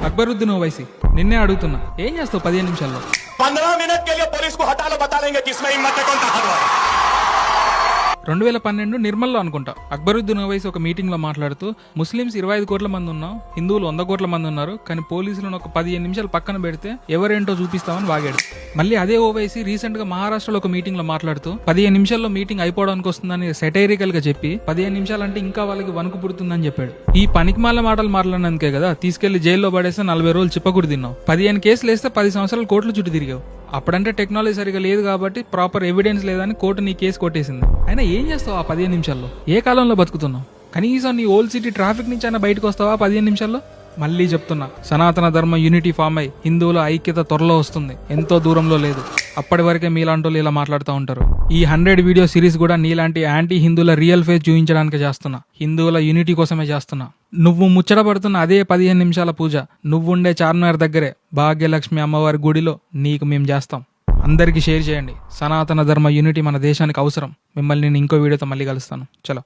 అక్బరుద్దీన్ ఓవైసీ, నిన్నే అడుగుతున్నా, ఏం చేస్తావు 15 నిమిషాల్లో? 15 मिनट के लिए पुलिस को हटा लो, बता देंगे कि इसमें हिम्मत है कौन ताकतवर है। 2012 నిర్మల్లో అనుకుంటా అక్బరుద్దీన్ ఓవైసీ ఒక మీటింగ్ లో మాట్లాడుతూ, ముస్లిమ్స్ 25 కోట్ల మంది ఉన్నాం, హిందువులు 100 కోట్ల మంది ఉన్నారు, కానీ పోలీసులను ఒక 15 నిమిషాలు పక్కన పెడితే ఎవరేంటో చూపిస్తామని వాగాడు. మళ్ళీ అదే ఓవైసీ రీసెంట్ గా మహారాష్ట్రలో ఒక మీటింగ్ లో మాట్లాడుతూ 15 నిమిషాల్లో మీటింగ్ అయిపోవడానికి వస్తుందని సెటైరికల్ గా చెప్పి 15 నిమిషాలంటే ఇంకా వాళ్ళకి వణుకు పుడుతుందని చెప్పాడు. ఈ పనికిమాల మాటలు మాట్లాడినందుకే కదా తీసుకెళ్లి జైల్లో పడేస్తే 40 రోజులు చిప్పకుడి తిన్నావు. 15 కేసులు వేస్తే 10 సంవత్సరాలు కోర్టుల చుట్టూ తిరిగావు. అప్పుడంటే టెక్నాలజీ సరిగా లేదు కాబట్టి ప్రాపర్ ఎవిడెన్స్ లేదని కోర్టు నీ కేసు కొట్టేసింది. అయినా ఏం చేస్తావు ఆ 15 నిమిషాల్లో? ఏ కాలంలో బతుకుతున్నావు? కనీసం నీ ఓల్డ్ సిటీ ట్రాఫిక్ నుంచి అయినా బయటకు వస్తావా 15 నిమిషాల్లో? మళ్ళీ చెప్తున్నా, సనాతన ధర్మ యూనిటీ ఫామ్ అయి హిందువుల ఐక్యత త్వరలో వస్తుంది, ఎంతో దూరంలో లేదు. అప్పటి వరకే మీలాంటి వాళ్ళు ఇలా మాట్లాడుతూ ఉంటారు. ఈ 100 వీడియో సిరీస్ కూడా నీలాంటి యాంటీ హిందువుల రియల్ ఫేస్ చూపించడానికి చేస్తున్నా, హిందువుల యూనిటీ కోసమే చేస్తున్నా. నువ్వు ముచ్చటపడుతున్న అదే 15 నిమిషాల పూజ నువ్వుండే చార్మినార్ దగ్గరే భాగ్యలక్ష్మి అమ్మవారి గుడిలో నీకు మేము చేస్తాం. అందరికీ షేర్ చేయండి. సనాతన ధర్మ యూనిటీ మన దేశానికి అవసరం. మిమ్మల్ని నేను ఇంకో వీడియోతో మళ్ళీ కలుస్తాను. చలో.